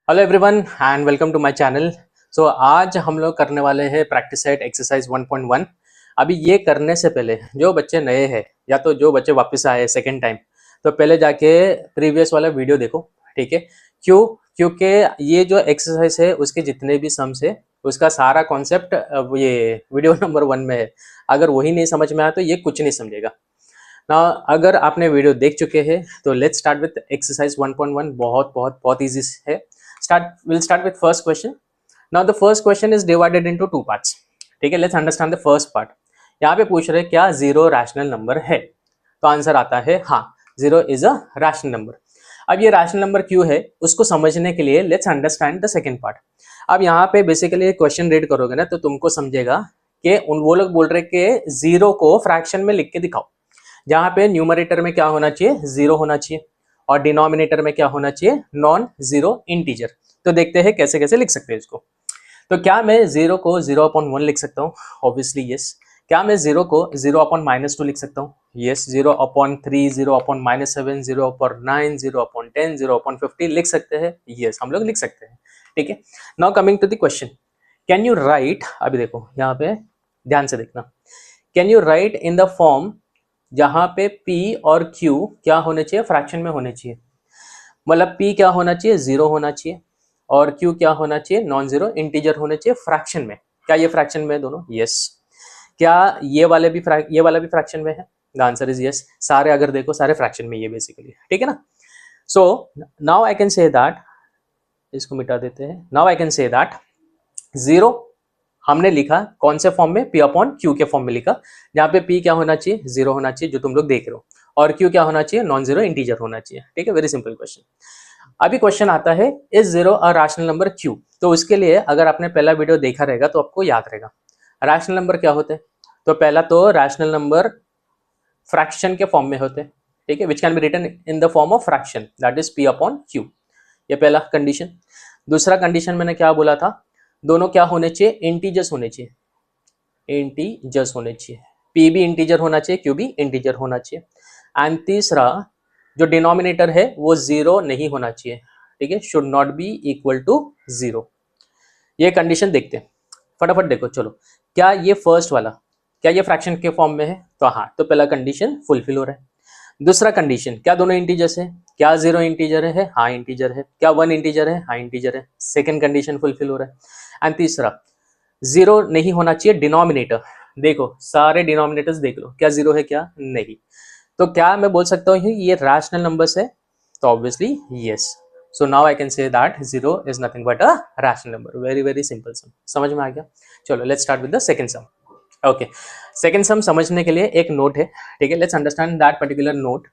Hello everyone and welcome to my channel. So आज हम लोग करने वाले हैं प्रैक्टिस सेट एक्सरसाइज 1.1। अभी ये करने से पहले जो बच्चे नए हैं या तो जो बच्चे वापस आए सेकेंड टाइम, तो पहले जाके प्रीवियस वाला वीडियो देखो, ठीक है। क्योंकि ये जो एक्सरसाइज है उसके जितने भी सम्स है उसका सारा कॉन्सेप्ट ये वीडियो नंबर 1 में है। अगर वही नहीं समझ में आया तो ये कुछ नहीं समझेगा ना। अगर आपने वीडियो देख चुके हैं तो लेट्स स्टार्ट विद एक्सरसाइज 1.1। बहुत बहुत बहुत इजी है। We'll start with first question. Now the first question is divided into two parts. ठीक है, let's understand the first part. यहाँ पे पूछ रहे क्या जीरो रैशनल नंबर है, तो आंसर आता है हाँ, zero is a rational number. अब ये रैशनल नंबर क्यों है उसको समझने के लिए let's understand the second part. अब यहाँ पे बेसिकली क्वेश्चन रीड करोगे ना तो तुमको समझेगा कि वो लोग बोल रहे कि जीरो को फ्रैक्शन में लिख के दिखाओ, जहाँ पे न्यूमरेटर में क्या होना चाहिए, जीरो होना चाहिए, और डिनोमिनेटर में क्या होना चाहिए, नॉन जीरो इंटीजर। तो देखते हैं कैसे कैसे लिख सकते हैं इसको। तो क्या मैं जीरो को 0/1 लिख सकता हूँ? Obviously yes. क्या मैं जीरो को 0/-2 लिख सकता हूँ? यस। 0/3, 0/-7, 0/9, 0/10, 0/50 लिख सकते हैं? यस, हम लोग लिख सकते हैं। ठीक है, now coming to the question, can you write, अभी देखो यहाँ पे ध्यान से देखना, can you write in the form जहां पे P और Q क्या होने चाहिए, फ्रैक्शन में होने चाहिए। मतलब P क्या होना चाहिए, जीरो होना चाहिए, और Q क्या होना चाहिए, नॉन जीरो इंटीजर होने चाहिए फ्रैक्शन में। क्या ये फ्रैक्शन में है दोनों? यस। क्या ये वाला भी फ्रैक्शन में है? The answer is yes. सारे अगर देखो सारे फ्रैक्शन में ये बेसिकली, ठीक है ना। सो now I can say that, इसको मिटा देते हैं। Now I can say that zero हमने लिखा कौन से फॉर्म में, P/Q के फॉर्म में लिखा, जहां पे P क्या होना चाहिए, जीरो होना चाहिए जो तुम लोग देख रहे हो, और Q क्या होना चाहिए, नॉन जीरो इंटीजर होना चाहिए। ठीक है, वेरी सिंपल क्वेश्चन। अभी क्वेश्चन आता है is zero a rational number Q। तो उसके लिए अगर आपने पहला वीडियो देखा रहेगा तो आपको याद रहेगा रैशनल नंबर क्या होते हैं। तो पहला तो रैशनल नंबर फ्रैक्शन के फॉर्म में होते हैं, ठीक है, which can be written in the form of fraction, that is P/Q। ये पहला कंडीशन। दूसरा कंडीशन मैंने क्या बोला था, दोनों क्या होने चाहिए, इंटीजर्स होने चाहिए, इंटीजर्स होने चाहिए। P भी इंटीजर होना चाहिए, Q भी इंटीजर होना चाहिए। एंड तीसरा जो डिनोमिनेटर है वो जीरो नहीं होना चाहिए, ठीक है, should not be equal to zero. ये कंडीशन देखते हैं फटाफट, देखो चलो। क्या ये फर्स्ट वाला, क्या ये फ्रैक्शन के फॉर्म में है? तो हाँ, तो पहला कंडीशन फुलफिल हो रहा है। दूसरा कंडीशन, क्या दोनों इंटीजर्स है? क्या जीरो इंटीजर है? हाँ इंटीजर है। क्या वन इंटीजर है? हाँ इंटीजर है। सेकंड कंडीशन फुलफिल हो रहा है। एंड तीसरा, जीरो नहीं होना चाहिए डिनोमिनेटर। देखो सारे डिनोमिनेटर्स देख लो, क्या जीरो है, क्या नहीं। तो क्या मैं बोल सकता हूँ ये रैशनल नंबर्स है? तो obviously yes. So now I can say that zero is nothing but a rational number. Very very simple sum, समझ में आ गया। चलो let's start with the second sum. Okay, second sum समझने के लिए एक नोट है, ठीक है, let's understand that particular note.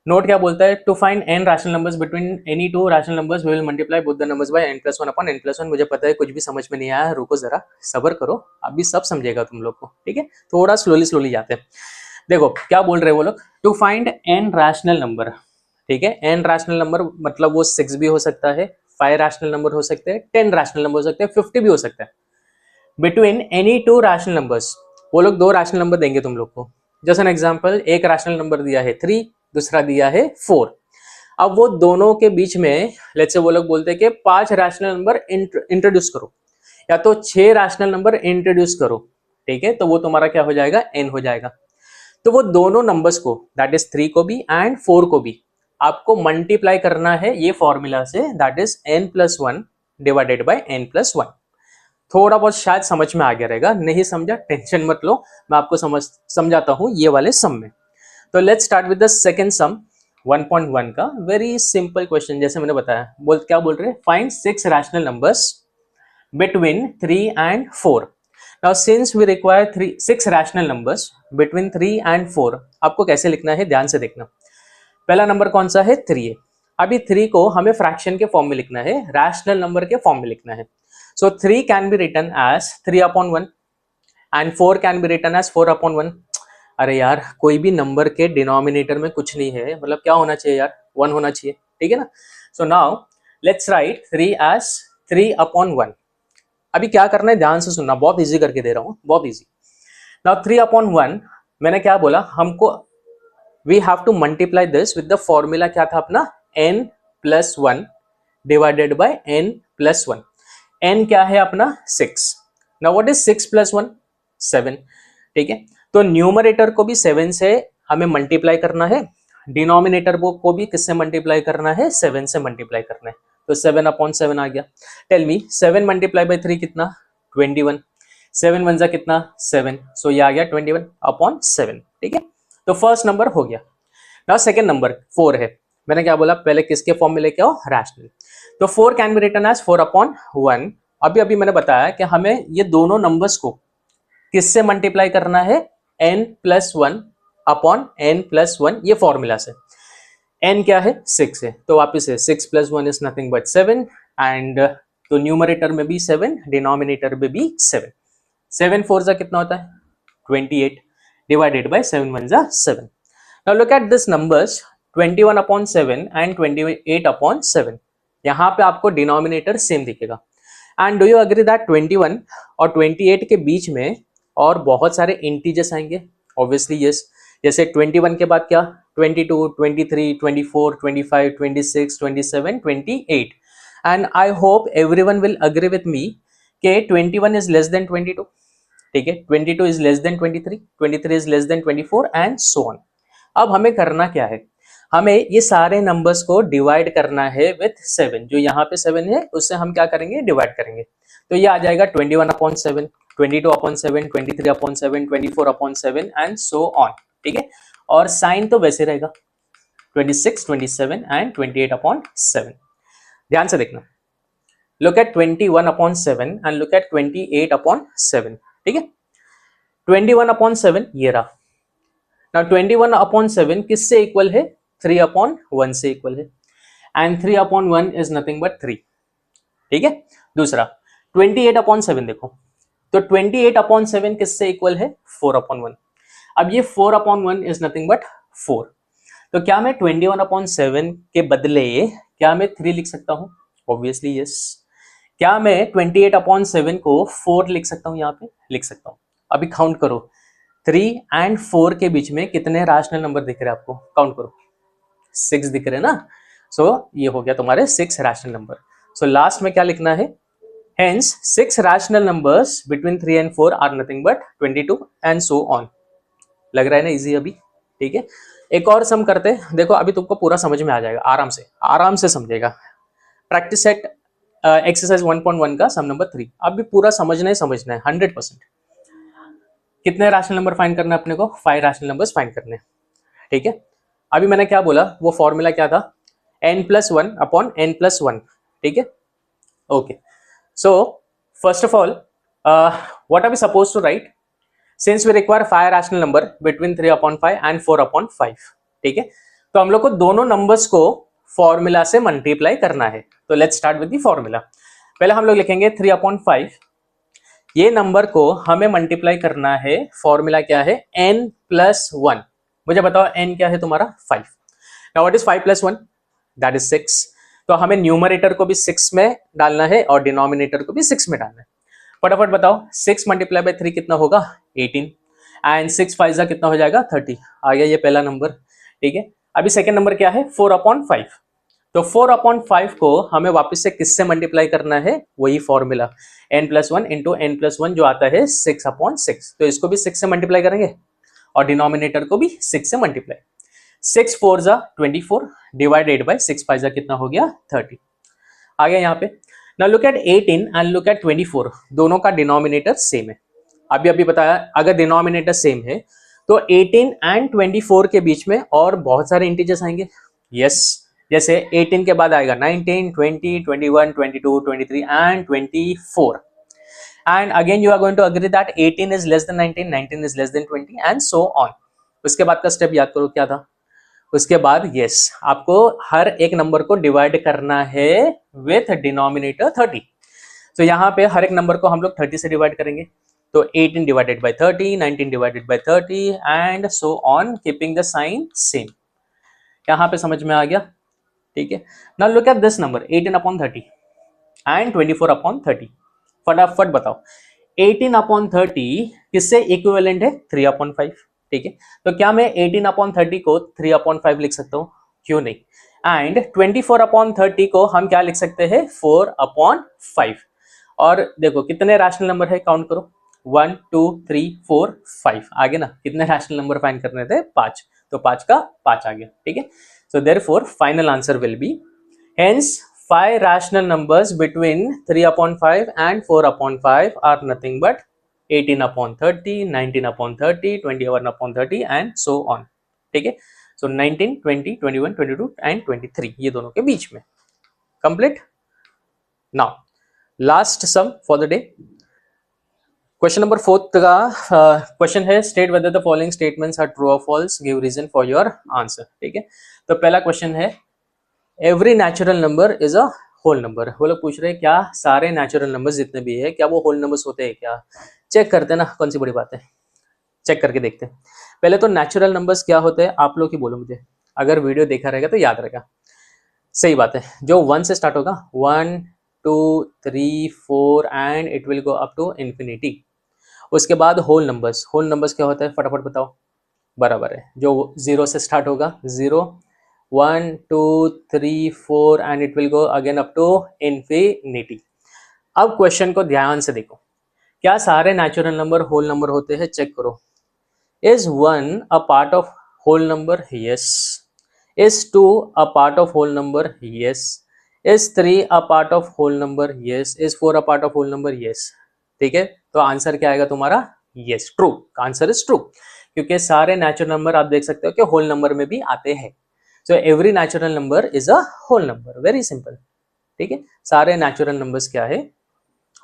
Note क्या बोलता है, to find n rational numbers between any two rational numbers we will multiply both the numbers by n+1 upon n+1। मुझे पता है कुछ भी समझ में नहीं आया, रुको जरा सब्र करो, अभी सब समझेगा तुम लोग को, ठीक है। थोड़ा स्लोली स्लोली जाते हैं। देखो क्या बोल रहे हैं वो लोग, to find n rational number, ठीक है। n रैशनल नंबर मतलब वो 6 भी हो सकता है, 5 रैशनल नंबर हो सकते हैं, 10 रैशनल नंबर हो सकते हैं, 50 भी हो सकता है। Between any two rational numbers, वो लोग दो रैशनल नंबर देंगे तुम लोग को। जैसे एन एग्जांपल, एक रैशनल नंबर दिया है 3, दूसरा दिया है 4। अब वो दोनों के बीच में लेट्स से वो लोग बोलते हैं कि 5 रैशनल नंबर इंट्रोड्यूस करो, या तो 6 रैशनल नंबर इंट्रोड्यूस करो, ठीक है। तो वो तुम्हारा क्या हो जाएगा, n हो जाएगा। तो वो दोनों नंबर्स को, दैट इज 3 को भी एंड 4 को भी आपको मल्टीप्लाई करना है ये फॉर्मूला से, that is n+1 divided bye n+1। थोड़ा बहुत शायद समझ में आ गया रहेगा, नहीं समझा टेंशन मत लो, मैं आपको समझाता हूं ये वाले सम में। तो let's start with the second सम 1.1 का। वेरी सिंपल क्वेश्चन, जैसे मैंने बताया, क्या बोल रहे हैं, find 6 rational numbers between 3 and 4। Now since we require 6 rational numbers between 3 and 4, आपको कैसे लिखना है ध्यान से देखना। पहला नंबर कौन सा है, 3 है। अभी 3 को हमें फ्रैक्शन के फॉर्म में लिखना है, रैशनल नंबर के फॉर्म में लिखना है। So 3 can be written as 3/1 and 4 can be written as 4/1। अरे यार कोई भी नंबर के डिनोमिनेटर में कुछ नहीं है, मतलब क्या होना चाहिए यार, 1 होना चाहिए, ठीक है ना। So now let's write 3 as 3/1। अभी क्या करना है ध्यान से सुनना, बहुत इजी करके दे रहा हूँ, बहुत इजी। नाउ 3/1 मैंने क्या बोला, हमको we have to multiply this with the formula, क्या था अपना, n+1 divided by n plus 1। n क्या है अपना 6। Now what is 6 plus 1? 7। ठीक है, तो न्यूमरेटर को भी 7 से हमें मल्टीप्लाई करना है, डिनोमिनेटर को भी किससे मल्टीप्लाई करना है? 7 से मल्टीप्लाई करना है। तो 7 अपॉन 7 आ गया। टेल मी 7 मल्टीप्लाई बाय 3 कितना? 21। 7 वन जा कितना? 7। सो ये आ गया 21 अपॉन 7। ठीक है, तो फर्स्ट नंबर हो गया। नाउ सेकंड नंबर 4 है। मैंने क्या बोला? पहले किसके फॉर्म में लेके आओ? रैशनल। तो 4 can be written as 4 upon 1। अभी मैंने बताया कि हमें ये दोनों नंबर्स को किससे मल्टीप्लाई करना है? n plus 1 upon n plus 1, ये फॉर्मूला से। n क्या है? 6 है, तो वापिस है 6 plus 1 is nothing but 7। And तो न्यूमरेटर में भी 7, डिनोमिनेटर में भी 7। 7 4 जा कितना होता है? 28 डिवाइडेड बाय 7 1 जा 7। Now look at this numbers 21 upon 7 and 28 upon 7। यहाँ पे आपको डिनोमिनेटर सेम दिखेगा। And do you agree that 21 और 28 के बीच में और बहुत सारे इंटीजर्स आएंगे? Obviously yes. जैसे 21 के बाद क्या? 22, 23, 24, 25, 26, 27, 28। And I hope everyone will agree with me कि 21 इज लेस देन 22। ठीक है, 22 is less then 23, 23 is less then 24 and so on. अब हमें करना क्या है? हमें ये सारे नंबर्स को डिवाइड करना है विथ 7। जो यहाँ पे 7 है उससे हम क्या करेंगे? डिवाइड करेंगे। तो ये आ जाएगा 21 upon 7, 22 upon 7, 23 upon 7, 24 upon 7 and so on. ठीक है, और साइन तो वैसे रहेगा 26, 27 एंड 28 अपॉन 7। ध्यान से देखना, look at 21 upon 7 and look at 28 upon 7। ठीक है, 21 अपॉन 7 ये रहा। नाउ 21 अपॉन 7 किससे इक्वल है? 3 अपॉन 1 से इक्वल है। And 3 upon 1 is nothing but 3। ठीक है, दूसरा 28 अपॉन 7 देखो, तो 28 अपॉन 7 किससे इक्वल है? 4 अपॉन 1। अब ये 4 अपॉन 1 इज नथिंग बट 4। तो क्या मैं 21 अपॉन 7 के बदले क्या मैं 3 लिख सकता हूं? Obviously yes. क्या मैं 28 अपॉन 7 को 4 लिख सकता हूं? यहाँ पे लिख सकता हूं। अभी काउंट करो, 3 एंड 4 के बीच में कितने रैशनल नंबर दिख रहे हैं आपको? काउंट करो, 6 दिख रहे हैं ना। सो ये हो गया तुम्हारे 6 रैशनल नंबर। सो लास्ट में क्या लिखना है? Hence, 6 rational numbers between 3 and 4 are nothing but 22 and so on। लग रहा है ना इजी अभी? ठीक है, एक और सम करते हैं। देखो अभी तुमको पूरा समझ में आ जाएगा, आराम से समझेगा। प्रैक्टिस सेट एक्सरसाइज 1.1 का सम नंबर 3 अभी पूरा समझना है 100%। कितने रैशनल नंबर फाइंड करना है अपने को? 5 रैशनल नंबर्स फाइंड करने हैं। ठीक है, अभी मैंने क्या बोला? वो फॉर्मूला क्या था? n plus 1 upon n plus 1। ठीक है, okay. So, first of all, what are we supposed to write? Since we require 5 rational number between 3 upon 5 and 4 upon 5, ठीक है, तो हम लोग को दोनों नंबर्स को फॉर्मूला से मल्टीप्लाई करना है। तो let's start with the formula. पहले हम लोग लिखेंगे 3 अपॉन 5। ये नंबर को हमें मल्टीप्लाई करना है। फॉर्मूला क्या है? n plus 1। मुझे बताओ n क्या है तुम्हारा? 5। Now what is 5 plus 1? That is 6। तो हमें न्यूमरेटर को भी 6 में डालना है और डिनोमिनेटर को भी 6 में डालना है। फटाफट बताओ, 6 मल्टीप्लाई बाय 3 कितना होगा? 18। एंड 6 5 जा कितना हो जाएगा? 30। आ गया ये पहला नंबर। ठीक है, अभी सेकंड नंबर क्या है? 4 अपॉन 5। तो 4 अपॉन 5 को हमें वापस से किससे मल्टीप्लाई करना है? वही formula n plus 1 into n plus 1 जो आता है 6 अपॉन 6। तो इसको भी 6 से मल्टीप्लाई करेंगे और डिनोमिनेटर को भी 6 से मल्टीप्लाई। 6 4 जा 24 डिवाइडेड बाय 6 5 जा कितना हो गया? 30। आ गया यहाँ पे। Now look eight 18 and look at 24। दोनों का डिनोमिनेटर सेम है। अभी बताया, अगर डिनोमिनेटर सेम है तो 18 एंड 24 के बीच में और बहुत सारे इंटीजर्स आएंगे। यस, जैसे 18 के बाद आएगा 19, 20, 21, 22, 23 and 24। And again you are going to agree that 18 is less than 19, 19 is less than 20 and so on. उसके बाद का स्टेप याद करो क्या था? उसके बाद यस, आपको हर एक नंबर को डिवाइड करना है विथ डिनोमिनेटर 30। तो यहाँ पे हर एक नंबर को हम लोग 30 से डिवाइड करेंगे। तो 18 divided by 30, 19 divided by 30 and so on, keeping the sign same. यहाँ पे समझ में आ गया? ठीक है, now look at this number 18 upon 30 and 24 upon 30। फटाफट बताओ, 18 अपॉन 30 किससे इक्विवेलेंट है? 3 अपॉन 5। ठीक है, तो क्या मैं 18 अपॉन 30 को 3 अपॉन 5 लिख सकता हूँ? क्यों नहीं? एंड 24/30 को हम क्या लिख सकते हैं 4/5। और देखो कितने रैशनल नंबर है, काउंट करो 1 2 3 4 5 आगे ना, कितने रैशनल नंबर फाइंड करने थे 5, तो 5 का 5 आ गया, ठीक है। So therefore final answer will be hence 5 rational numbers between 3/5 and 4/5 are nothing but 18/30, 19/30, 21/30 and so on, ठीक है। सो 19, 20, 21, 22 एंड 23 ये दोनों के बीच में complete. Now last sum for the day, question number 4 का क्वेश्चन है state whether the following statements are true और false, give reason for your answer, ठीक है। तो पहला क्वेश्चन है every natural number is a whole number. वो लोग पूछ रहे हैं क्या सारे नेचुरल नंबर्स जितने भी है क्या वो होल नंबर्स होते हैं क्या। चेक करते हैं ना, कौन सी बड़ी बात है, चेक करके देखते हैं। पहले तो नेचुरल नंबर्स क्या होते हैं आप लोग ही बोलो मुझे, अगर वीडियो देखा रहेगा तो याद रहेगा। सही बात है, जो 1 से स्टार्ट होगा 1 2 3 4 and it will go up to infinity. उसके बाद होल नंबर्स, होल नंबर्स क्या होता है फटाफट बताओ। बराबर है, जो 0 से स्टार्ट होगा 0 1 2 3 4 and it will go again up to infinity. अब क्वेश्चन को ध्यान से देखो, क्या सारे नेचुरल नंबर होल नंबर होते हैं, चेक करो। Is 1 a part of whole number, yes. Is 2 a part of whole number, yes. Is 3 a part of whole number, yes. Is 4 a part of whole number, yes. ठीक है, तो answer क्या आएगा तुम्हारा, yes, true. Answer is true, क्योंकि सारे natural number आप देख सकते हो कि होल नंबर में भी आते हैं। So every natural number is a whole number, very simple, ठीक है। सारे नेचुरल नंबर्स क्या है,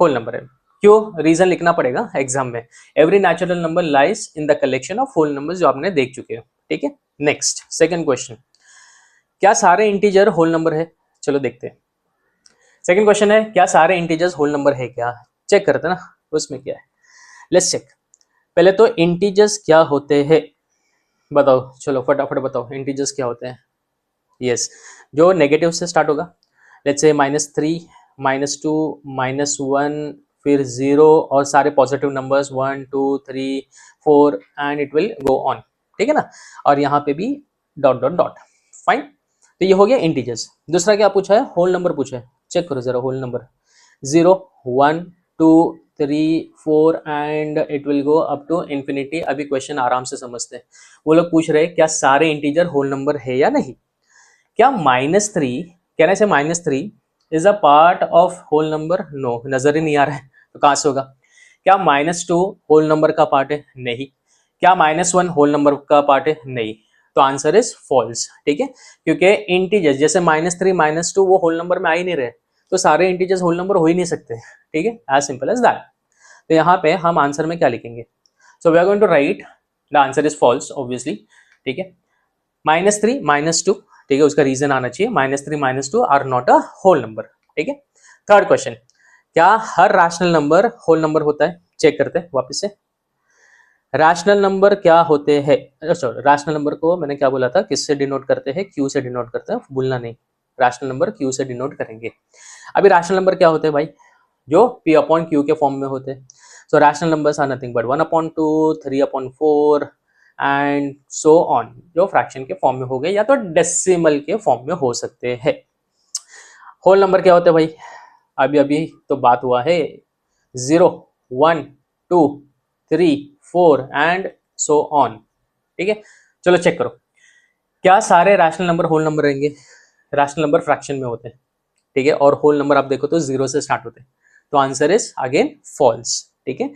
होल नंबर है। क्यों, रीजन लिखना पड़ेगा एग्जाम में। Every natural number lies in the collection of whole numbers, जो आपने देख चुके हो, ठीक है। नेक्स्ट सेकंड क्वेश्चन, क्या सारे इंटीजर होल नंबर है, चलो देखते हैं। सेकंड क्वेश्चन है क्या सारे इंटीजर्स होल नंबर है क्या, चेक करते हैं ना उसमें क्या है। Let's check. पहले तो इंटीजर्स क्या होते हैं बताओ, चलो फटाफट बताओ इंटीजर्स क्या होते हैं। यस, जो नेगेटिव से स्टार्ट होगा, लेट्स से -3 -2 -1 फिर 0 और सारे positive numbers 1 2 3 4 and it will go on, ठीक है ना। और यहाँ पे भी डॉट डॉट डॉट, फाइन। तो ये हो गया इंटीजर्स। दूसरा क्या पूछा है, होल नंबर पूछा है, चेक करो जरा whole number 0 1 2 3 4 and it will go up to infinity. अभी क्वेश्चन आराम से समझते हैं। वो लोग पूछ रहे हैं क्या सारे इंटीजर होल नंबर है या नहीं। क्या -3 कहने से -3 is a part of whole number, no, नजर ही नहीं आ रहा है तो कहां से होगा। क्या -2 होल नंबर का पार्ट है, नहीं। क्या -1 होल नंबर का पार्ट है, नहीं। तो आंसर इज फॉल्स, ठीक है, क्योंकि इंटीजर्स जैसे -3 -2 वो होल नंबर में आ ही नहीं रहे, तो सारे इंटीजर्स होल नंबर हो ही नहीं सकते, ठीक है, एज सिंपल एज दैट। तो यहाँ पे हम आंसर में क्या लिखेंगे, so we are going to write the answer is false obviously, ठीक है। -3 -2, ठीक है, उसका रीजन आना चाहिए, -3 -2 are not a whole number, ठीक है। थर्ड क्वेश्चन, क्या हर रैशनल नंबर होल नंबर होता है, चेक करते हैं वापस से। रैशनल नंबर क्या होते हैं, सॉरी रैशनल नंबर को मैंने क्या बोला था, किससे डिनोट करते हैं, क्यू से डिनोट करते हैं, भूलना नहीं, रैशनल नंबर क्यू से डिनोट करेंगे। अभी रैशनल नंबर क्या होते हैं भाई, जो p/q के फॉर्म में होते हैं। So rational numbers are nothing but 1/2 3/4 and so on, जो फ्रैक्शन के फॉर्म में हो गए या तो डेसिमल के फॉर्म में हो सकते हैं। होल नंबर क्या होते हैं भाई, अभी अभी तो बात हुआ है, 0 1 2 3 4 एंड सो ऑन, ठीक है। चलो चेक करो, क्या सारे रैशनल नंबर होल नंबर रहेंगे, रैशनल नंबर फ्रैक्शन में होते हैं, ठीक है, और होल नंबर आप देखो तो 0 से स्टार्ट होते हैं, तो आंसर इज अगेन फॉल्स, ठीक है।